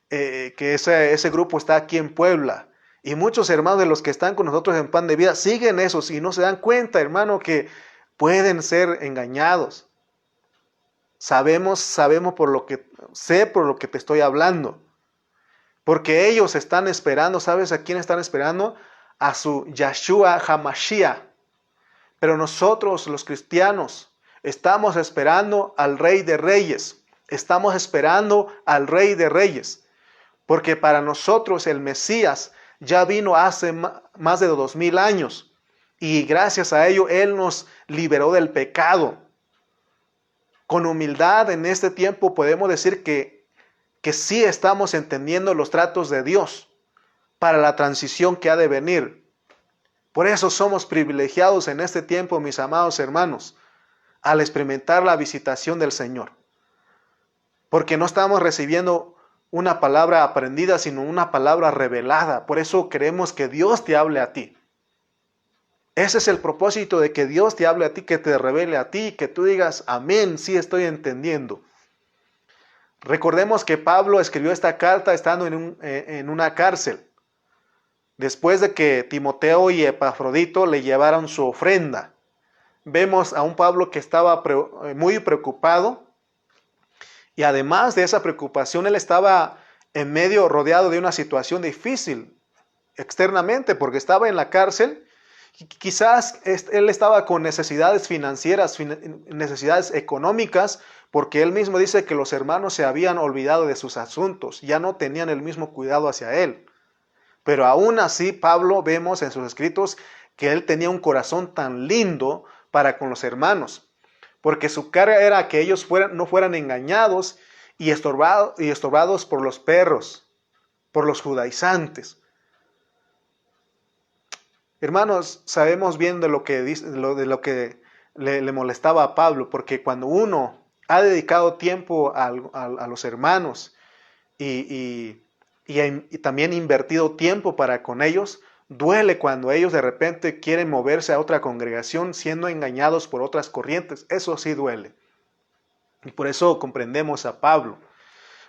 que ese grupo está aquí en Puebla. Y muchos hermanos de los que están con nosotros en Pan de Vida siguen esos y no se dan cuenta, hermano, que pueden ser engañados. Sabemos por lo que te estoy hablando. Porque ellos están esperando, ¿sabes a quién están esperando? A su Yahshua HaMashiach. Pero nosotros, los cristianos, estamos esperando al Rey de Reyes. Estamos esperando al Rey de Reyes. Porque para nosotros el Mesías ya vino hace más de 2000 años. Y gracias a ello Él nos liberó del pecado. Con humildad en este tiempo podemos decir que sí estamos entendiendo los tratos de Dios para la transición que ha de venir. Por eso somos privilegiados en este tiempo, mis amados hermanos, al experimentar la visitación del Señor. Porque no estamos recibiendo una palabra aprendida, sino una palabra revelada. Por eso queremos que Dios te hable a ti. Ese es el propósito de que Dios te hable a ti, que te revele a ti, que tú digas, amén, sí estoy entendiendo. Recordemos que Pablo escribió esta carta estando en una cárcel, después de que Timoteo y Epafrodito le llevaron su ofrenda. Vemos a un Pablo que estaba muy preocupado, y además de esa preocupación, él estaba en medio, rodeado de una situación difícil externamente, porque estaba en la cárcel. Quizás él estaba con necesidades financieras, necesidades económicas, porque él mismo dice que los hermanos se habían olvidado de sus asuntos, ya no tenían el mismo cuidado hacia él. Pero aún así, Pablo, vemos en sus escritos que él tenía un corazón tan lindo para con los hermanos, porque su carga era que ellos no fueran engañados y estorbados por los perros, por los judaizantes. Hermanos, sabemos bien de lo que le molestaba a Pablo, porque cuando uno ha dedicado tiempo a los hermanos y también invertido tiempo para con ellos, duele cuando ellos de repente quieren moverse a otra congregación siendo engañados por otras corrientes. Eso sí duele. Y por eso comprendemos a Pablo.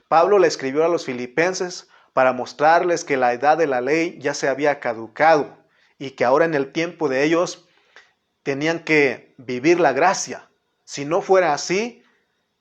Pablo le escribió a los filipenses para mostrarles que la edad de la ley ya se había caducado y que ahora en el tiempo de ellos tenían que vivir la gracia. Si no fuera así,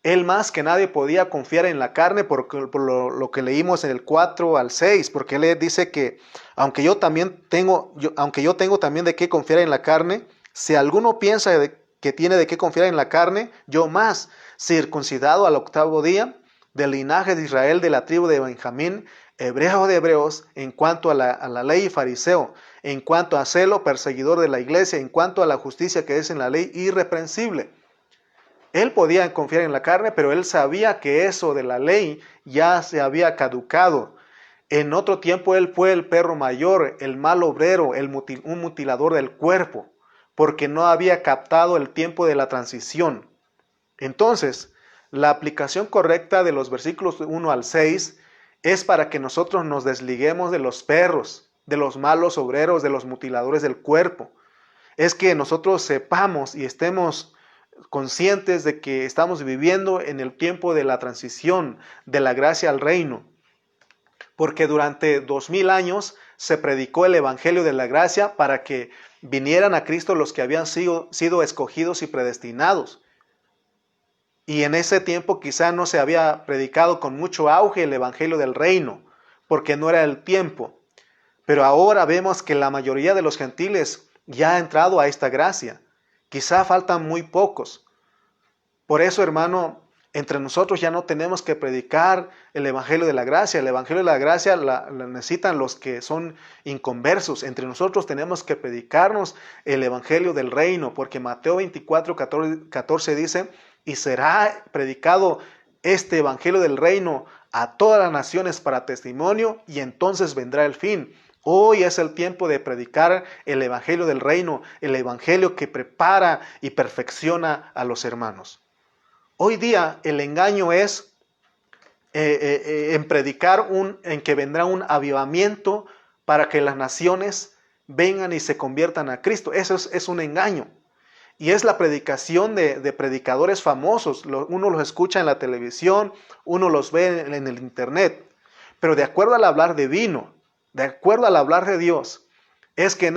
él más que nadie podía confiar en la carne por lo que leímos en el 4 al 6, porque él dice que aunque yo tengo también de qué confiar en la carne, si alguno piensa que tiene de qué confiar en la carne, yo más, circuncidado al 8º día, del linaje de Israel, de la tribu de Benjamín, hebreo de hebreos, en cuanto a la ley y fariseo, en cuanto a celo, perseguidor de la iglesia, en cuanto a la justicia que es en la ley, irreprensible. Él podía confiar en la carne, pero él sabía que eso de la ley ya se había caducado. En otro tiempo él fue el perro mayor, el mal obrero, un mutilador del cuerpo, porque no había captado el tiempo de la transición. Entonces, la aplicación correcta de los versículos 1 al 6 es para que nosotros nos desliguemos de los perros, de los malos obreros, de los mutiladores del cuerpo. Es que nosotros sepamos y estemos conscientes de que estamos viviendo en el tiempo de la transición, de la gracia al reino. Porque durante 2000 años se predicó el evangelio de la gracia para que vinieran a Cristo los que habían sido escogidos y predestinados. Y en ese tiempo quizá no se había predicado con mucho auge el evangelio del reino, porque no era el tiempo. Pero ahora vemos que la mayoría de los gentiles ya ha entrado a esta gracia. Quizá faltan muy pocos. Por eso, hermano, entre nosotros ya no tenemos que predicar el evangelio de la gracia. El evangelio de la gracia la necesitan los que son inconversos. Entre nosotros tenemos que predicarnos el evangelio del reino, porque Mateo 24, 14 dice: y será predicado este evangelio del reino a todas las naciones para testimonio, y entonces vendrá el fin. Hoy es el tiempo de predicar el evangelio del reino, el evangelio que prepara y perfecciona a los hermanos. Hoy día el engaño es en predicar en que vendrá un avivamiento para que las naciones vengan y se conviertan a Cristo. Eso es un engaño. Y es la predicación de predicadores famosos. Uno los escucha en la televisión, uno los ve en el internet. Pero de acuerdo al hablar divino, de acuerdo al hablar de Dios, es que en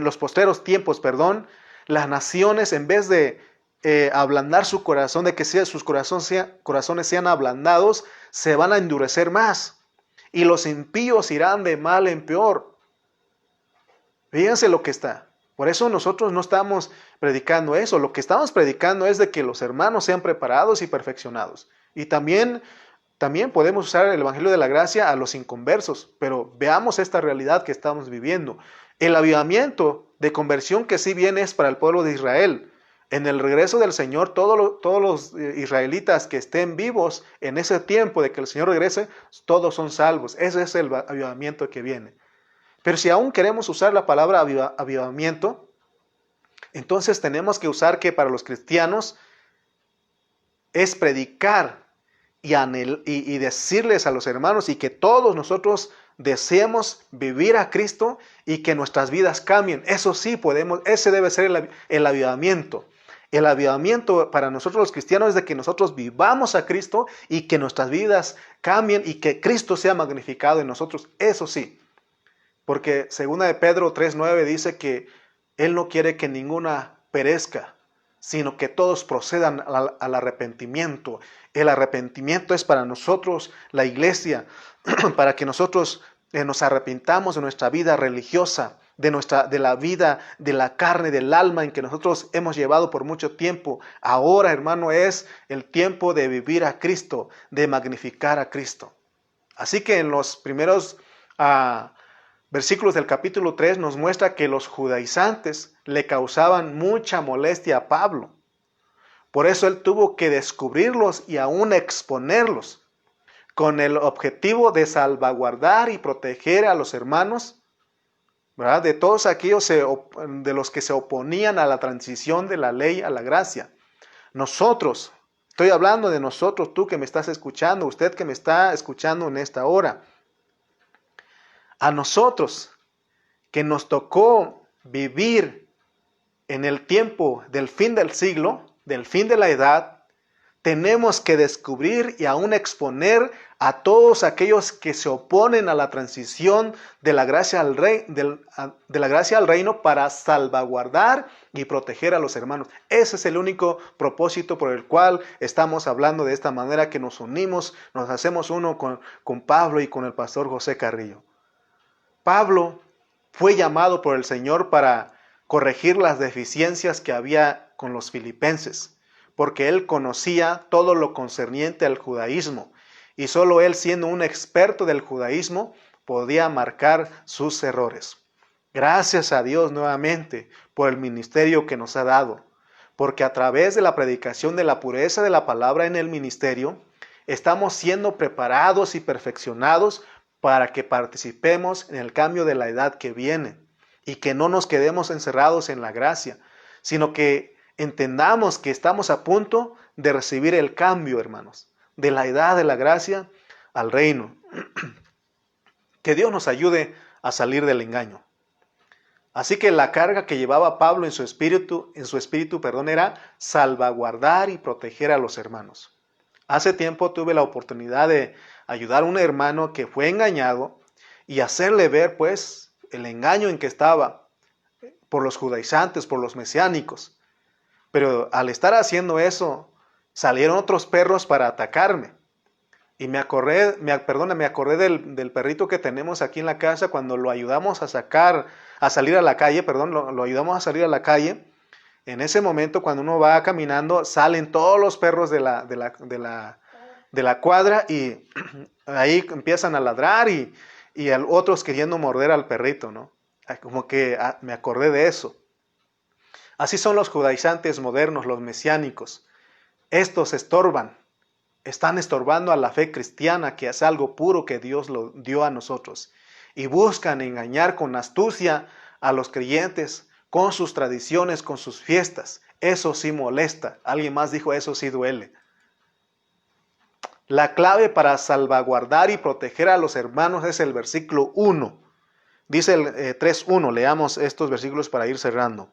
los posteros tiempos, las naciones, en vez de ablandar su corazón, de que sus corazones sean ablandados, se van a endurecer más. Y los impíos irán de mal en peor. Fíjense lo que está. Por eso nosotros no estamos predicando eso. Lo que estamos predicando es de que los hermanos sean preparados y perfeccionados. Y también podemos usar el evangelio de la gracia a los inconversos. Pero veamos esta realidad que estamos viviendo. El avivamiento de conversión que sí viene es para el pueblo de Israel. En el regreso del Señor, todos los israelitas que estén vivos en ese tiempo de que el Señor regrese, todos son salvos. Ese es el avivamiento que viene. Pero si aún queremos usar la palabra avivamiento, entonces tenemos que usar que para los cristianos es predicar y decirles a los hermanos y que todos nosotros deseemos vivir a Cristo y que nuestras vidas cambien. Eso sí podemos, ese debe ser el avivamiento. El avivamiento para nosotros los cristianos es de que nosotros vivamos a Cristo y que nuestras vidas cambien y que Cristo sea magnificado en nosotros. Eso sí. Porque 2 de Pedro 3:9 dice que Él no quiere que ninguna perezca, sino que todos procedan al arrepentimiento. El arrepentimiento es para nosotros, la iglesia, para que nosotros nos arrepintamos de nuestra vida religiosa, de la vida, de la carne, del alma en que nosotros hemos llevado por mucho tiempo. Ahora, hermano, es el tiempo de vivir a Cristo, de magnificar a Cristo. Así que en los primeros versículos del capítulo 3 nos muestra que los judaizantes le causaban mucha molestia a Pablo. Por eso él tuvo que descubrirlos y aún exponerlos, con el objetivo de salvaguardar y proteger a los hermanos, ¿verdad?, de todos aquellos de los que se oponían a la transición de la ley a la gracia. Nosotros, estoy hablando de nosotros, tú que me estás escuchando, usted que me está escuchando en esta hora. A nosotros que nos tocó vivir en el tiempo del fin del siglo, del fin de la edad, tenemos que descubrir y aún exponer a todos aquellos que se oponen a la transición de la gracia al reino para salvaguardar y proteger a los hermanos. Ese es el único propósito por el cual estamos hablando de esta manera, que nos unimos, nos hacemos uno con Pablo y con el pastor José Carrillo. Pablo fue llamado por el Señor para corregir las deficiencias que había con los filipenses, porque él conocía todo lo concerniente al judaísmo, y solo él, siendo un experto del judaísmo, podía marcar sus errores. Gracias a Dios nuevamente por el ministerio que nos ha dado, porque a través de la predicación de la pureza de la palabra en el ministerio, estamos siendo preparados y perfeccionados para que participemos en el cambio de la edad que viene y que no nos quedemos encerrados en la gracia, sino que entendamos que estamos a punto de recibir el cambio, hermanos, de la edad de la gracia al reino. Que Dios nos ayude a salir del engaño. Así que la carga que llevaba Pablo en su espíritu, era salvaguardar y proteger a los hermanos. Hace tiempo tuve la oportunidad de ayudar a un hermano que fue engañado y hacerle ver, pues, el engaño en que estaba por los judaizantes, por los mesiánicos. Pero al estar haciendo eso, salieron otros perros para atacarme. Y me acordé del perrito que tenemos aquí en la casa cuando lo ayudamos a salir a la calle, lo ayudamos a salir a la calle. En ese momento, cuando uno va caminando, salen todos los perros de la cuadra y ahí empiezan a ladrar y otros queriendo morder al perrito, ¿no? Como que me acordé de eso. Así son los judaizantes modernos, los mesiánicos. Estos están estorbando a la fe cristiana, que es algo puro que Dios lo dio a nosotros. Y buscan engañar con astucia a los creyentes, con sus tradiciones, con sus fiestas. Eso sí molesta. Alguien más dijo, eso sí duele. La clave para salvaguardar y proteger a los hermanos es el versículo 1. Dice el 3:1. Leamos estos versículos para ir cerrando.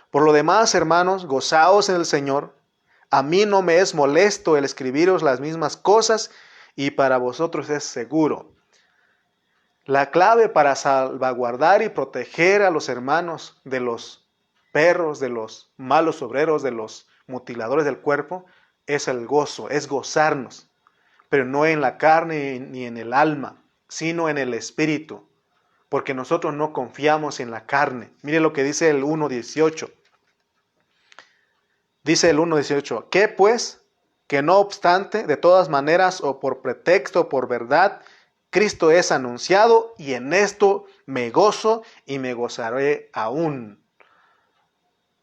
Por lo demás, hermanos, gozaos en el Señor. A mí no me es molesto el escribiros las mismas cosas y para vosotros es seguro. La clave para salvaguardar y proteger a los hermanos de los perros, de los malos obreros, de los mutiladores del cuerpo, es el gozo, es gozarnos. Pero no en la carne ni en el alma, sino en el espíritu. Porque nosotros no confiamos en la carne. Mire lo que dice el 1:18. Dice el 1:18, ¿qué pues? Que no obstante, de todas maneras, o por pretexto o por verdad, Cristo es anunciado, y en esto me gozo y me gozaré aún.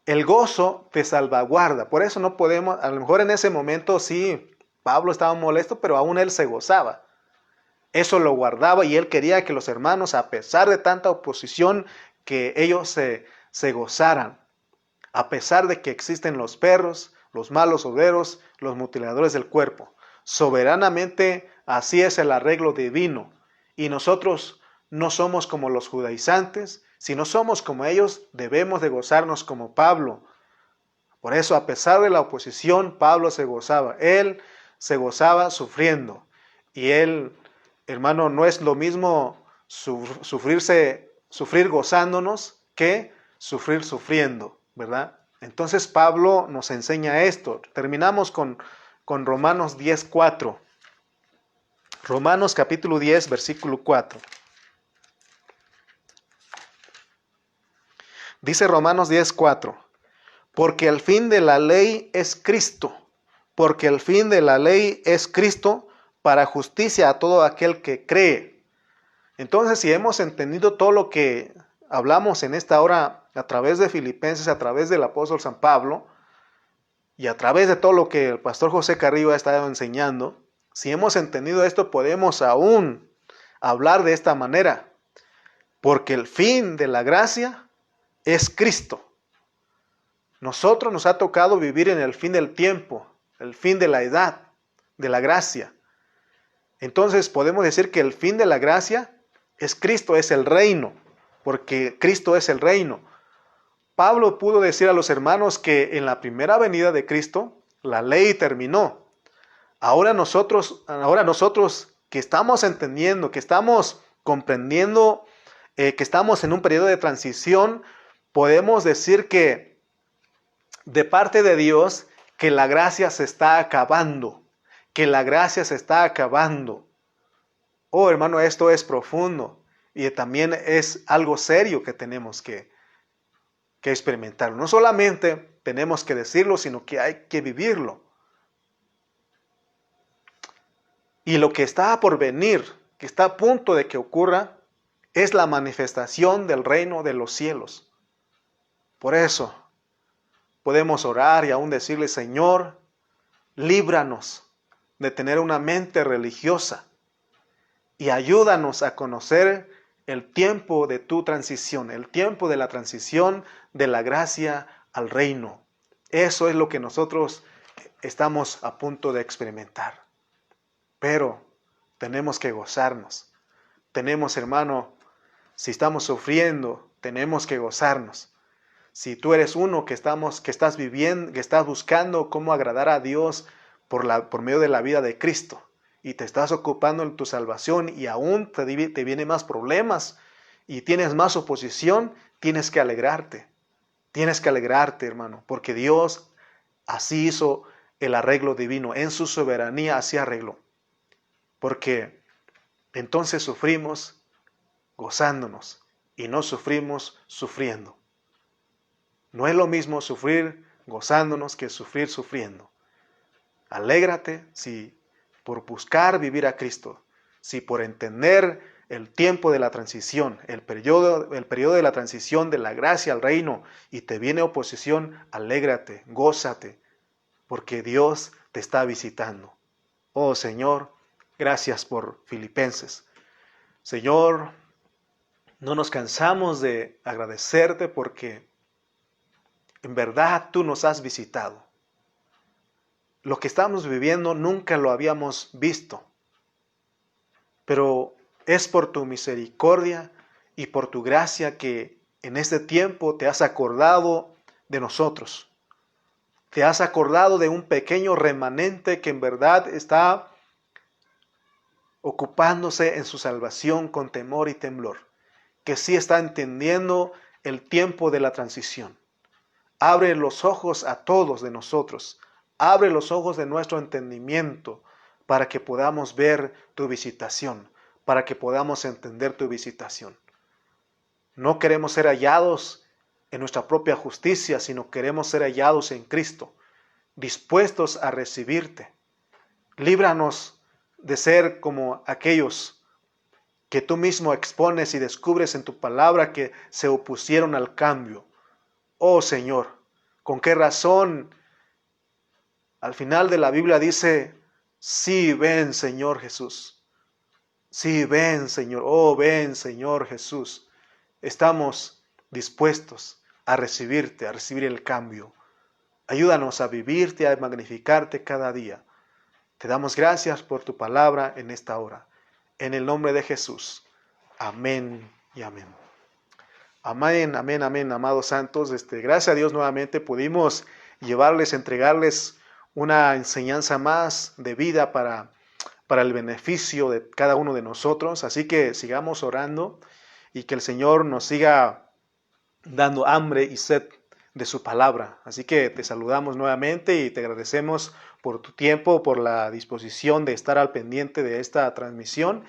El gozo te salvaguarda, por eso no podemos, a lo mejor en ese momento sí, Pablo estaba molesto, pero aún él se gozaba. Eso lo guardaba y él quería que los hermanos, a pesar de tanta oposición, que ellos se gozaran. A pesar de que existen los perros, los malos obreros, los mutiladores del cuerpo. Soberanamente así es el arreglo divino. Y nosotros no somos como los judaizantes. Si no somos como ellos, debemos de gozarnos como Pablo. Por eso, a pesar de la oposición, Pablo se gozaba. Él se gozaba sufriendo. Y él, hermano, no es lo mismo sufrir gozándonos que sufrir sufriendo, ¿verdad? Entonces Pablo nos enseña esto. Terminamos con Romanos 10:4. Romanos capítulo 10, versículo 4. Dice Romanos 10:4. Porque el fin de la ley es Cristo. Porque el fin de la ley es Cristo para justicia a todo aquel que cree. Entonces, si hemos entendido todo lo que hablamos en esta hora a través de Filipenses, a través del apóstol San Pablo y a través de todo lo que el pastor José Carrillo ha estado enseñando, si hemos entendido esto, podemos aún hablar de esta manera. Porque el fin de la gracia es Cristo. Nosotros nos ha tocado vivir en el fin del tiempo, el fin de la edad, de la gracia. Entonces podemos decir que el fin de la gracia es Cristo, es el reino, porque Cristo es el reino. Pablo pudo decir a los hermanos que en la primera venida de Cristo, la ley terminó. Ahora nosotros que estamos entendiendo, que estamos comprendiendo, que estamos en un periodo de transición, podemos decir que de parte de Dios, que la gracia se está acabando, que la gracia se está acabando. Oh, hermano, esto es profundo y también es algo serio que tenemos que experimentar. No solamente tenemos que decirlo, sino que hay que vivirlo. Y lo que está por venir, que está a punto de que ocurra, es la manifestación del reino de los cielos. Por eso, Podemos orar y aún decirle, Señor, líbranos de tener una mente religiosa y ayúdanos a conocer el tiempo de tu transición, el tiempo de la transición de la gracia al reino. Eso es lo que nosotros estamos a punto de experimentar. Pero tenemos que gozarnos. Tenemos, hermano, si estamos sufriendo, tenemos que gozarnos. Si tú eres uno que estás viviendo, que estás buscando cómo agradar a Dios por medio de la vida de Cristo, y te estás ocupando en tu salvación y aún te vienen más problemas y tienes más oposición, tienes que alegrarte. Tienes que alegrarte, hermano, porque Dios así hizo el arreglo divino. En su soberanía así arregló. Porque entonces sufrimos gozándonos y no sufrimos sufriendo. No es lo mismo sufrir gozándonos que sufrir sufriendo. Alégrate si por buscar vivir a Cristo, si por entender el tiempo de la transición, el periodo de la transición de la gracia al reino y te viene oposición, alégrate, gózate, porque Dios te está visitando. Oh Señor, gracias por Filipenses. Señor, no nos cansamos de agradecerte porque en verdad tú nos has visitado. Lo que estamos viviendo nunca lo habíamos visto, pero es por tu misericordia y por tu gracia que en este tiempo te has acordado de nosotros. Te has acordado de un pequeño remanente que en verdad está ocupándose en su salvación con temor y temblor, que sí está entendiendo el tiempo de la transición. Abre los ojos a todos de nosotros. Abre los ojos de nuestro entendimiento para que podamos ver tu visitación, para que podamos entender tu visitación. No queremos ser hallados en nuestra propia justicia, sino queremos ser hallados en Cristo, dispuestos a recibirte. Líbranos de ser como aquellos que tú mismo expones y descubres en tu palabra que se opusieron al cambio. Oh Señor, ¿con qué razón? Al final de la Biblia dice, sí, ven Señor Jesús. Sí, ven Señor. Oh, ven Señor Jesús. Estamos dispuestos a recibirte, a recibir el cambio. Ayúdanos a vivirte, a magnificarte cada día. Te damos gracias por tu palabra en esta hora. En el nombre de Jesús. Amén y amén. Amén, amén, amén, amados santos. Gracias a Dios nuevamente pudimos entregarles una enseñanza más de vida para el beneficio de cada uno de nosotros. Así que sigamos orando y que el Señor nos siga dando hambre y sed de su palabra. Así que te saludamos nuevamente y te agradecemos por tu tiempo, por la disposición de estar al pendiente de esta transmisión